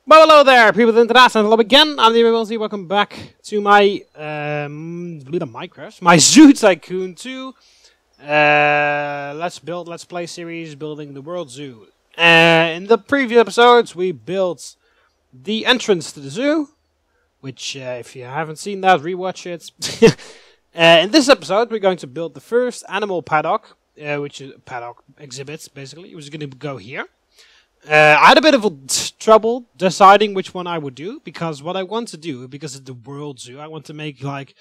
Well, hello there, people of the internet, and hello again. I'm TheMBmulti. Welcome back to my my Zoo Tycoon 2 Let's Play series, building the World Zoo. In the previous episodes, we built the entrance to the zoo, which, if you haven't seen that, rewatch it. In this episode, we're going to build the first animal paddock, which is paddock exhibits, basically. It was going to go here. I had a bit of trouble deciding which one I would do, because what I want to do, because it's the World Zoo, I want to make like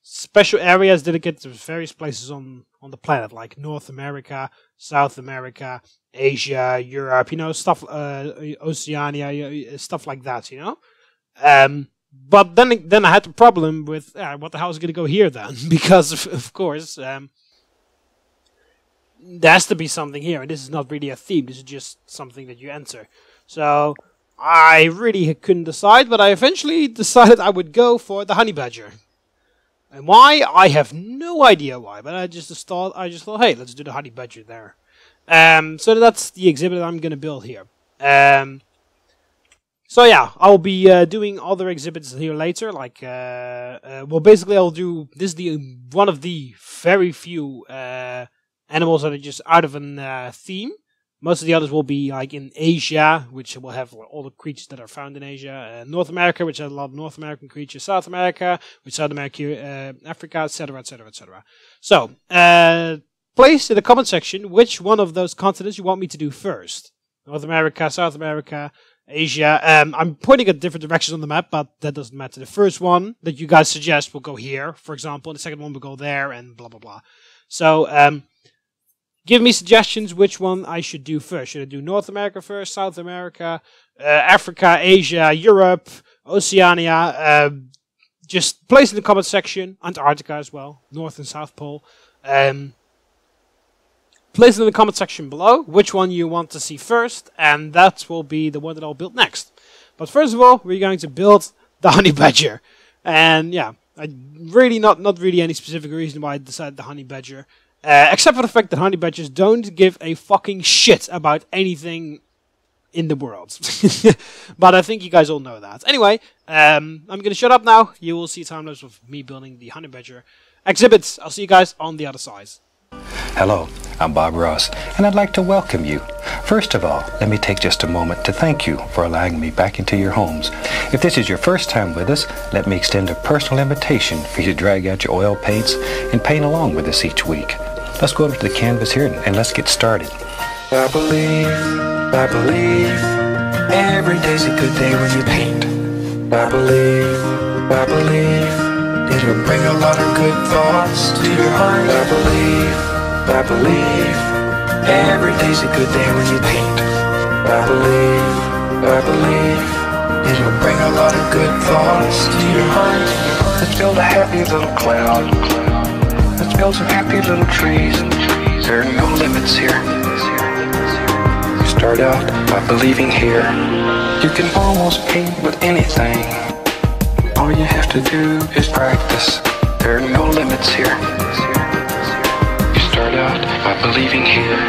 special areas dedicated to various places on the planet, like North America, South America, Asia, Europe, you know, stuff, Oceania, stuff like that, you know. But then I had the problem with what the hell is going to go here then, because of course. There has to be something here, and this is not really a theme, this is just something that you enter. So, I really couldn't decide, but I eventually decided I would go for the honey badger. And why? I have no idea why, but I just thought, hey, let's do the honey badger there. So that's the exhibit I'm going to build here. So yeah, I'll be doing other exhibits here later, like, well, basically I'll do, this is one of the very few, animals that are just out of a theme. Most of the others will be like in Asia, which will have all the creatures that are found in Asia. North America, which has a lot of North American creatures. South America, which South America, Africa, etc., etc., etc. So, place in the comment section which one of those continents you want me to do first. North America, South America, Asia. I'm pointing at different directions on the map, but that doesn't matter. The first one that you guys suggest will go here, for example. And the second one will go there, and blah, blah, blah. So, give me suggestions which one I should do first. Should I do North America first, South America, Africa, Asia, Europe, Oceania? Just place in the comment section. Antarctica as well. North and South Pole. Place in the comment section below which one you want to see first. And that will be the one that I'll build next. But first of all, we're going to build the honey badger. And yeah, really not really any specific reason why I decided the honey badger. Except for the fact that honey badgers don't give a fucking shit about anything in the world. But I think you guys all know that. Anyway, I'm going to shut up now. You will see time-lapse of me building the honey badger exhibits. I'll see you guys on the other side. Hello, I'm Bob Ross, and I'd like to welcome you. First of all, let me take just a moment to thank you for allowing me back into your homes. If this is your first time with us, let me extend a personal invitation for you to drag out your oil paints and paint along with us each week. Let's go over to the canvas here and let's get started. I believe, every day's a good day when you paint. I believe, it'll bring a lot of good thoughts to your heart. I believe, every day's a good day when you paint. I believe, it'll bring a lot of good thoughts to your heart. Let's build a happy little cloud. Let's build some happy little trees. There are no limits here. You start out by believing here. You can almost paint with anything. All you have to do is practice. There are no limits here. You start out by believing here.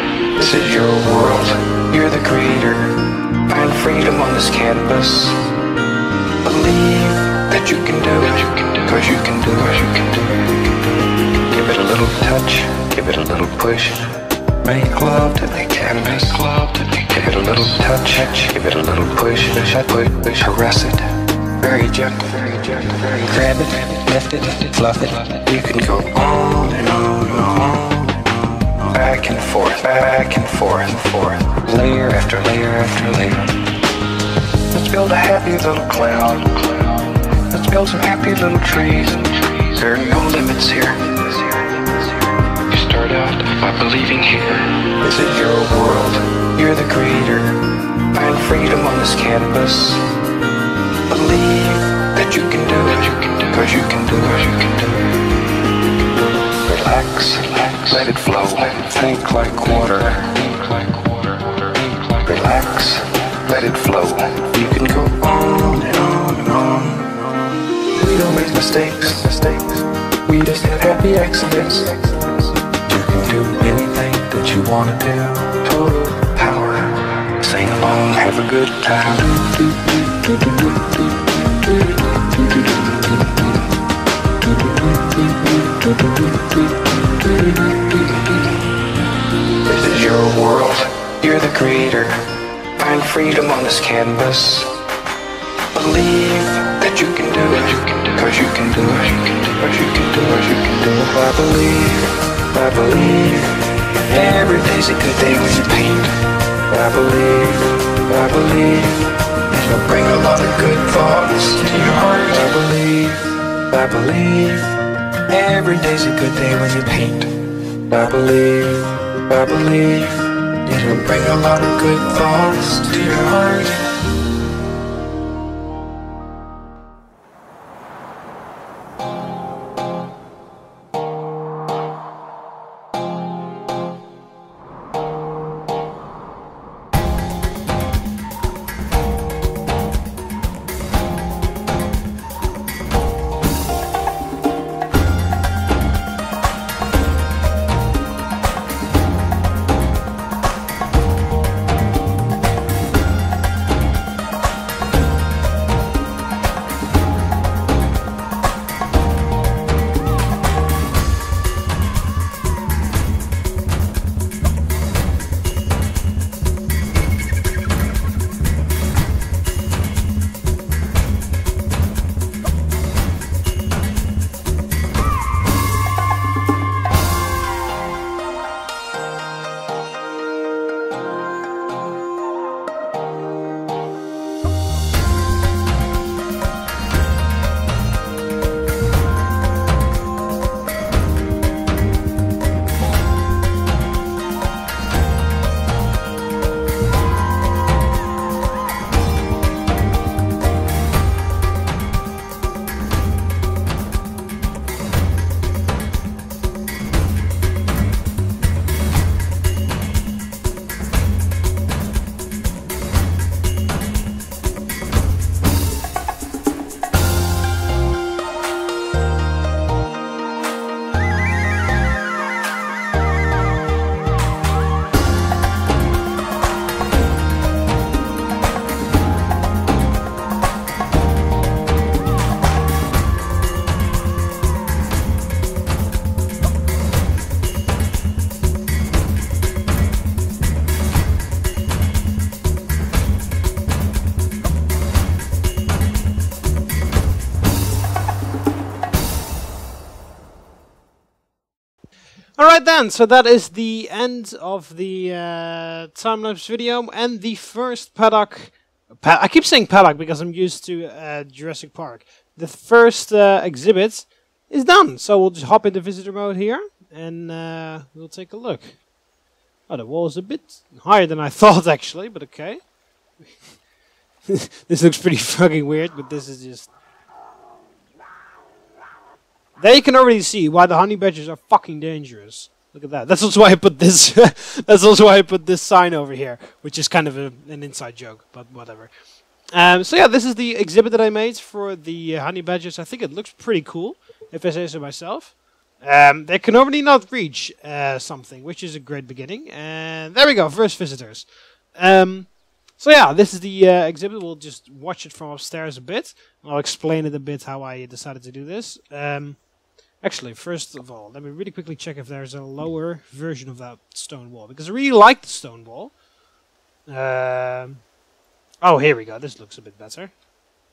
This is your world. You're the creator. Find freedom on this canvas. Believe that you can do it. Cause you can do it. Give it a little touch, give it a little push. Make love to the canvas. Give it a little touch, give it a little push. Caress it, very gentle. Grab it, lift it, fluff it. You can go on and on and on. Back and forth, layer after layer after layer. Let's build a happy little cloud. Let's build some happy little trees. There are no limits here. Start out by believing here. This is your world. You're the creator. Find freedom on this canvas. Believe that you can do it. Cause you can do it. Relax. Let it flow. Think like water. Relax. Let it flow. You can go on and on and on. We don't make mistakes. We just have happy accidents. Do anything that you want to do. Total power. Sing along, have a good time. This is your world, you're the creator. Find freedom on this canvas. Believe that you can do it, cause you can do it, cause you can do it, you can do it. I believe, every day's a good day when you paint. I believe, it'll bring a lot of good thoughts to your heart. I believe, every day's a good day when you paint. I believe, it'll bring a lot of good thoughts to your heart. Alright then, so that is the end of the time-lapse video and the first paddock. I keep saying paddock because I'm used to Jurassic Park. The first exhibit is done, so we'll just hop into visitor mode here and we'll take a look. Oh, the wall is a bit higher than I thought actually, but okay. This looks pretty fucking weird, but this is just... There you can already see why the honey badgers are fucking dangerous. Look at that. That's also why I put this. That's also why I put this sign over here, which is kind of an inside joke, but whatever. So yeah, this is the exhibit that I made for the honey badgers. I think it looks pretty cool, if I say so myself. They can already not reach something, which is a great beginning. And there we go, first visitors. So yeah, this is the exhibit. We'll just watch it from upstairs a bit. I'll explain it a bit how I decided to do this. Actually, first of all, let me really quickly check if there's a lower version of that stone wall, because I really like the stone wall. Oh, here we go. This looks a bit better.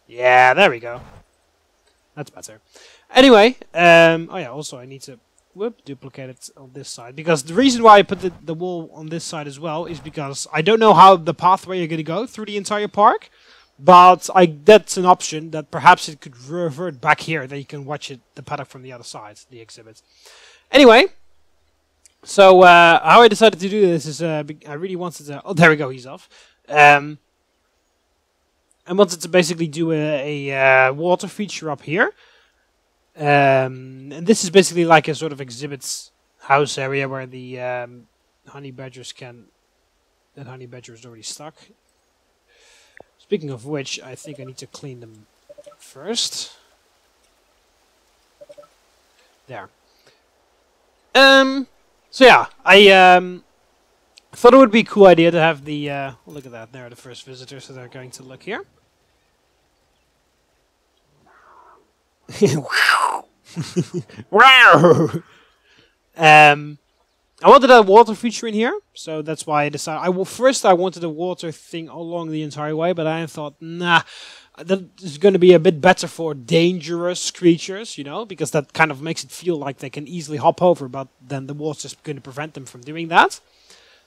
Yeah, there we go. That's better. Anyway, oh yeah, also I need to duplicate it on this side, because the reason why I put the wall on this side as well is because I don't know how the pathway you're going to go through the entire park. But that's an option that perhaps it could revert back here, that you can watch the paddock from the other side, the exhibit. Anyway, so how I decided to do this is I really wanted to... Oh, there we go, he's off. I wanted to basically do a water feature up here. And this is basically like a sort of exhibits house area where the honey badgers can... That honey badger is already stuck. Speaking of which, I think I need to clean them first. There. So yeah, I thought it would be a cool idea to have the... look at that, there are the first visitors that are going to look here. Wow. I wanted a water feature in here, so that's why I decided. First I wanted a water thing along the entire way, but I thought, nah, that is going to be a bit better for dangerous creatures, you know, because that kind of makes it feel like they can easily hop over, but then the water's going to prevent them from doing that.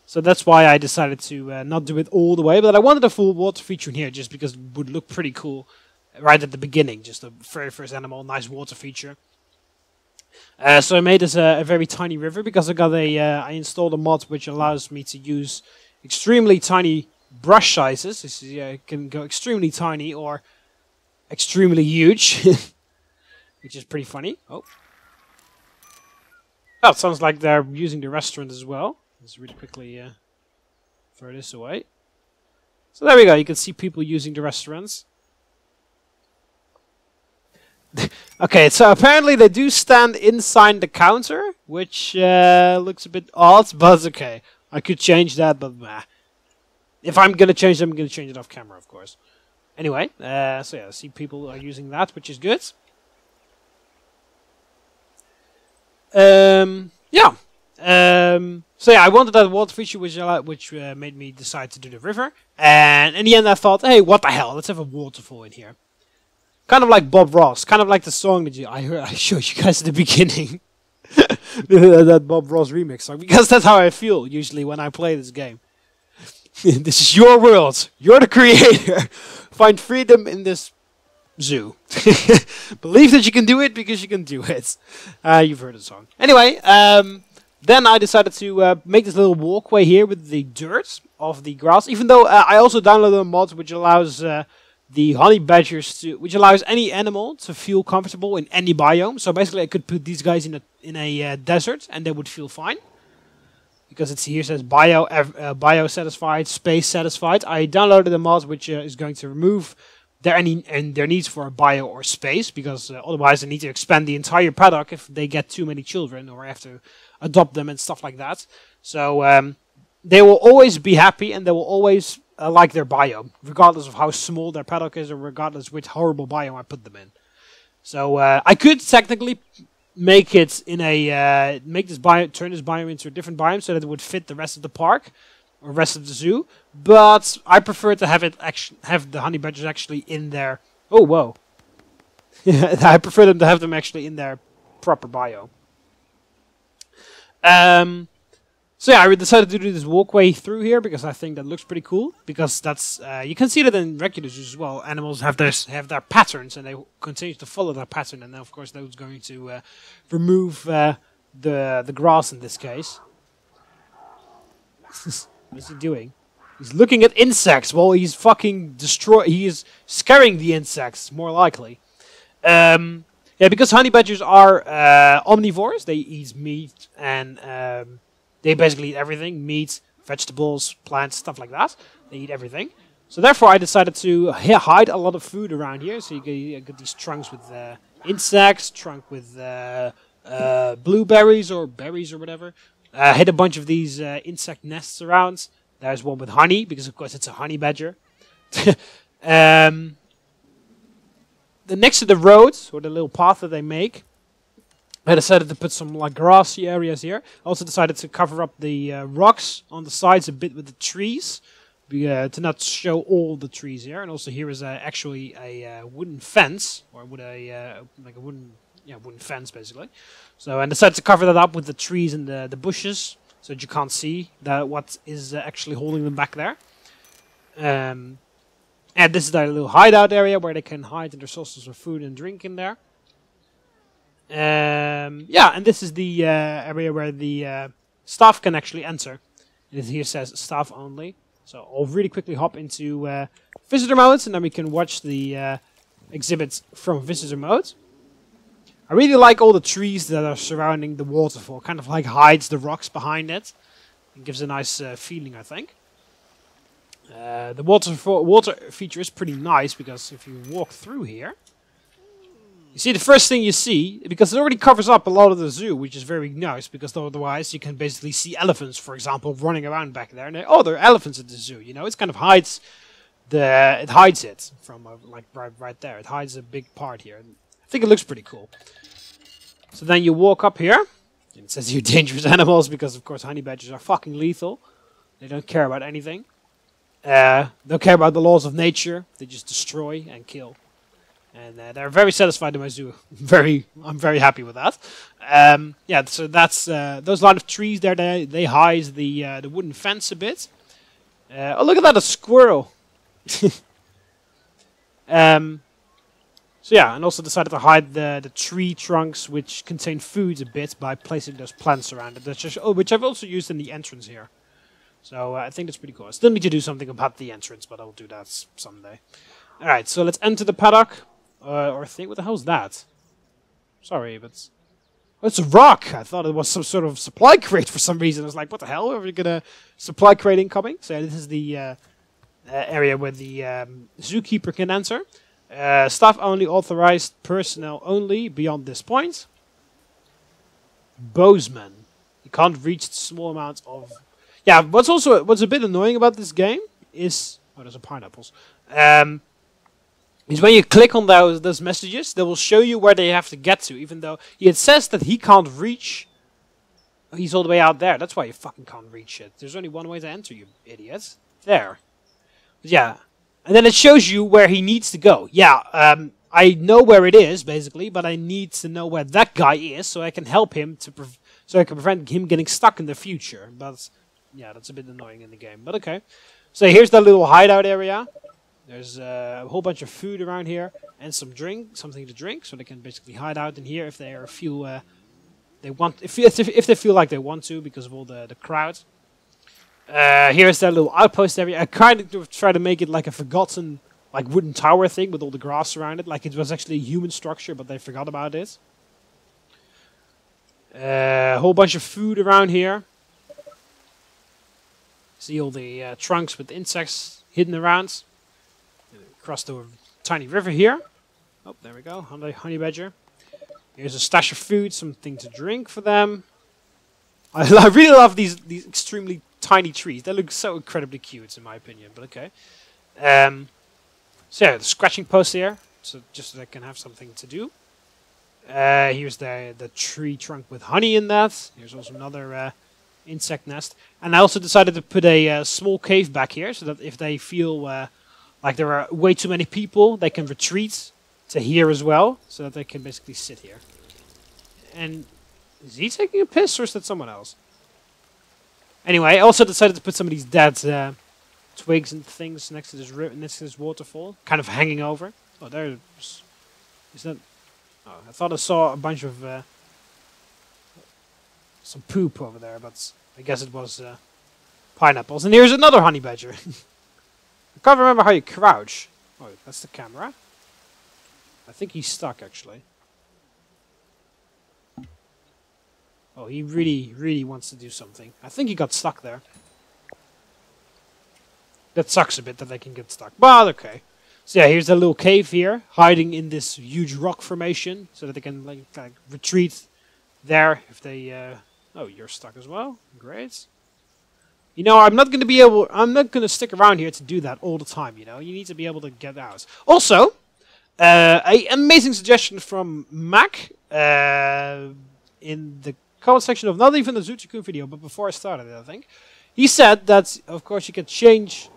So that's why I decided to not do it all the way, but I wanted a full water feature in here just because it would look pretty cool right at the beginning, just the very first animal, nice water feature. So I made this a very tiny river because I installed a mod which allows me to use extremely tiny brush sizes. This is, it can go extremely tiny or extremely huge, which is pretty funny. Oh, it sounds like they're using the restaurant as well. Let's really quickly throw this away. So there we go. You can see people using the restaurants. Okay, so apparently they do stand inside the counter, which looks a bit odd, but okay. I could change that, but if I'm gonna change them, I'm gonna change it off camera, of course. Anyway, so yeah, I see people are using that, which is good. Yeah. So yeah, I wanted that water feature, which made me decide to do the river. And in the end, I thought, hey, what the hell? Let's have a waterfall in here. Kind of like Bob Ross, kind of like the song that I showed you guys at the beginning. That Bob Ross remix song, because that's how I feel usually when I play this game. This is your world. You're the creator. Find freedom in this zoo. Believe that you can do it because you can do it. You've heard the song. Anyway, then I decided to make this little walkway here with the dirt of the grass. Even though I also downloaded a mod which allows the honey badgers which allows any animal to feel comfortable in any biome. So basically, I could put these guys in a desert and they would feel fine, because it here says bio satisfied, space satisfied. I downloaded a mod which is going to remove their needs for a bio or space, because otherwise they need to expand the entire paddock if they get too many children or have to adopt them and stuff like that. So they will always be happy and they will always like their biome, regardless of how small their paddock is or regardless which horrible biome I put them in. So I could technically make it in a turn this biome into a different biome so that it would fit the rest of the park or rest of the zoo. But I prefer to have the honey badgers actually in their. Oh whoa! I prefer them to have them actually in their proper biome. So yeah, I decided to do this walkway through here because I think that looks pretty cool. Because that's you can see that in regular zoos as well. Animals have their patterns, and they continue to follow that pattern. And then of course that's going to remove the grass in this case. What's he doing? He's looking at insects while he's fucking he is scaring the insects, more likely. Yeah, because honey badgers are omnivores. They eat meat and they basically eat everything: meat, vegetables, plants, stuff like that. They eat everything. So therefore, I decided to hide a lot of food around here. So you get these trunks with insects, trunk with blueberries or berries or whatever. Hid a bunch of these insect nests around. There's one with honey, because of course it's a honey badger. Next to the road, or the little path that they make, I decided to put some like grassy areas here. I also decided to cover up the rocks on the sides a bit with the trees, to not show all the trees here. And also here is actually a wooden fence, or with like a wooden fence basically. So I decided to cover that up with the trees and the bushes, so that you can't see what is actually holding them back there. And this is their little hideout area where they can hide, and there's also some food and drink in there. Yeah, and this is the area where the staff can actually enter. It here says staff only. So I'll really quickly hop into visitor mode, and then we can watch the exhibits from visitor mode. I really like all the trees that are surrounding the waterfall. Kind of like hides the rocks behind it. It gives a nice feeling, I think. The water feature is pretty nice, because if you walk through here, you see the first thing you see, because it already covers up a lot of the zoo, which is very nice, because otherwise you can basically see elephants, for example, running around back there. And there are elephants at the zoo. You know, it kind of hides it from like right there. It hides a big part here. think it looks pretty cool. So then you walk up here. And it says you're dangerous animals because, of course, honey badgers are fucking lethal. They don't care about anything. Don't care about the laws of nature. They just destroy and kill. And they're very satisfied in my zoo. I'm very happy with that. Yeah, so that's those line of trees there. They hide the wooden fence a bit. Oh, look at that, a squirrel. So yeah, and also decided to hide the tree trunks which contain food a bit by placing those plants around it, which I've also used in the entrance here. So I think that's pretty cool. I still need to do something about the entrance, but I'll do that someday. Alright, so let's enter the paddock. Or think, what the hell's that? Sorry, but... Oh, it's a rock! I thought it was some sort of supply crate for some reason. I was like, what the hell? Are we gonna... Supply crate incoming? So yeah, this is the area where the zookeeper can enter. Staff only, authorized personnel only, beyond this point. Bowsman. You can't reach small amounts of... Yeah, what's a bit annoying about this game is... Oh, there's some pineapples. Is when you click on those messages, they will show you where they have to get to, even though it says that he can't reach. He's all the way out there. That's why you fucking can't reach it. There's only one way to enter, you idiots. There. But yeah. And then it shows you where he needs to go. Yeah, I know where it is, basically, but I need to know where that guy is so I can help him so I can prevent him getting stuck in the future. But yeah, that's a bit annoying in the game. But okay. So here's the little hideout area. There's a whole bunch of food around here and something to drink, so they can basically hide out in here if they feel if they feel like they want to because of all the crowd. Here's that little outpost area. I kind of try to make it like a forgotten wooden tower thing with all the grass around it, like it was actually a human structure, but they forgot about it. A whole bunch of food around here. See all the trunks with insects hidden around. Across the tiny river here. Oh, there we go. Honey badger. Here's a stash of food, something to drink for them. I really love these extremely tiny trees. They look so incredibly cute, in my opinion. But okay. So yeah, the scratching post here, so just so they can have something to do. Here's the tree trunk with honey in that. Here's also another insect nest. And I also decided to put a small cave back here, so that if they feel like there are way too many people, they can retreat to here as well, so that they can basically sit here. And is he taking a piss, or is that someone else? Anyway, I also decided to put some of these dead twigs and things next to this waterfall, kind of hanging over. Oh, there is that. Oh, I thought I saw a bunch of some poop over there, but I guess it was pineapples. And here's another honey badger. I can't remember how you crouch. Oh, that's the camera. I think he's stuck, actually. Oh, he really wants to do something. I think he got stuck there. That sucks a bit that they can get stuck. But okay. So yeah, here's a little cave here, hiding in this huge rock formation, so that they can like retreat there if they... Oh, you're stuck as well. Great. You know, I'm not going to stick around here to do that all the time, you know. You need to be able to get out. Also, an amazing suggestion from Mac in the comment section of not even the Zoo Tycoon video, but before I started it, I think. He said that, of course, you can change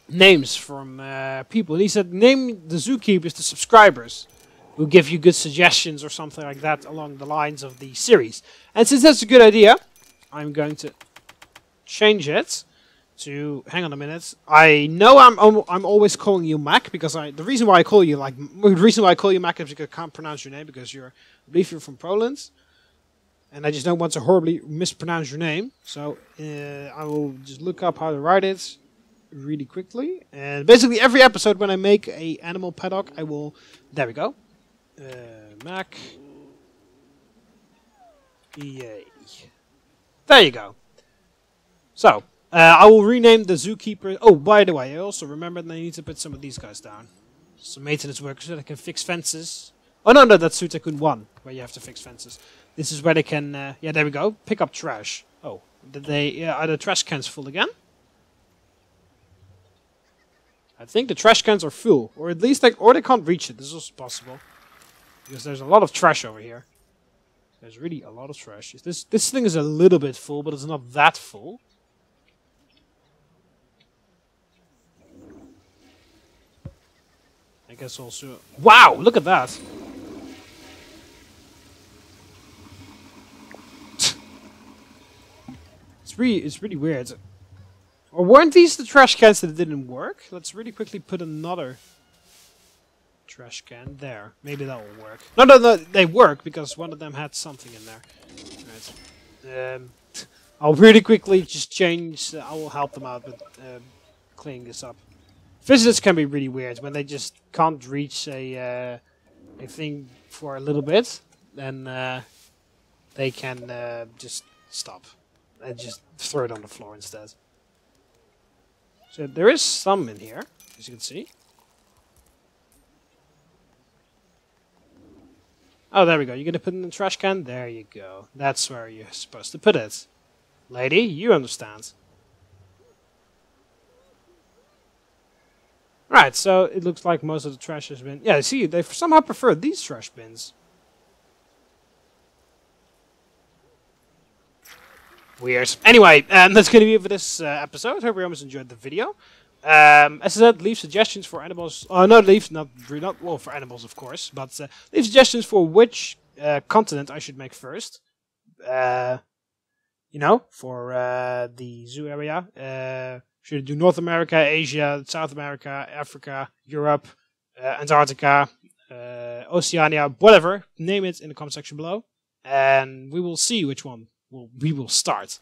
names from people. And he said, name the zookeepers to subscribers who give you good suggestions or something like that along the lines of the series. And since that's a good idea, I'm going to change it to, hang on a minute. I know I'm always calling you Mac because the reason why I call you Mac is because I can't pronounce your name because I believe you're from Poland, and I just don't want to horribly mispronounce your name. So I will just look up how to write it really quickly. And basically every episode when I make a animal paddock, I will. There we go. Mac. EA. There you go. So, I will rename the zookeeper. Oh, by the way, I also remembered that I need to put some of these guys down. Some maintenance workers so they can fix fences. Oh, no, that's Zoo Tycoon 1, where you have to fix fences. This is where they can, yeah, there we go. Pick up trash. Oh, are the trash cans full again? I think the trash cans are full. Or at least, or they can't reach it. This is also possible. because there's a lot of trash over here. There's really a lot of trash. This thing is a little bit full, but it's not that full. I guess also... Wow! Look at that! It's really weird. Or weren't these the trash cans that didn't work? Let's really quickly put another trash can there. Maybe that will work. No, they work because one of them had something in there. Right. I'll really quickly just change. I will help them out with cleaning this up. Visitors can be really weird when they just can't reach a thing for a little bit. Then they can just stop and just throw it on the floor instead. So there is some in here, as you can see. Oh, there we go. You're going to put it in the trash can? There you go. That's where you're supposed to put it. Lady, you understand. Right, so it looks like most of the trash has been... Yeah, see, they somehow prefer these trash bins. Weird. Anyway, that's going to be it for this episode. Hope you almost enjoyed the video. As I said, leave suggestions for animals. Not for animals, of course, but leave suggestions for which continent I should make first. You know, for the zoo area. Should I do North America, Asia, South America, Africa, Europe, Antarctica, Oceania, whatever. Name it in the comment section below, and we will see which one we will start.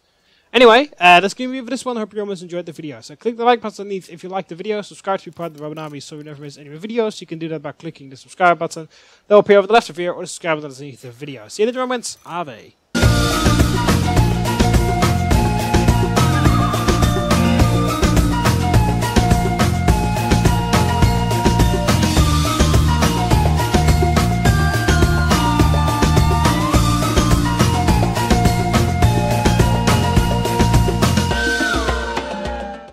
Anyway, that's going to be it for this one. I hope you almost enjoyed the video. So click the like button underneath if you like the video. Subscribe to be part of the TheMBmulti so you never miss any of my videos. You can do that by clicking the subscribe button that will appear over the left of here or the subscribe button underneath the video. See you in the comments. Ave.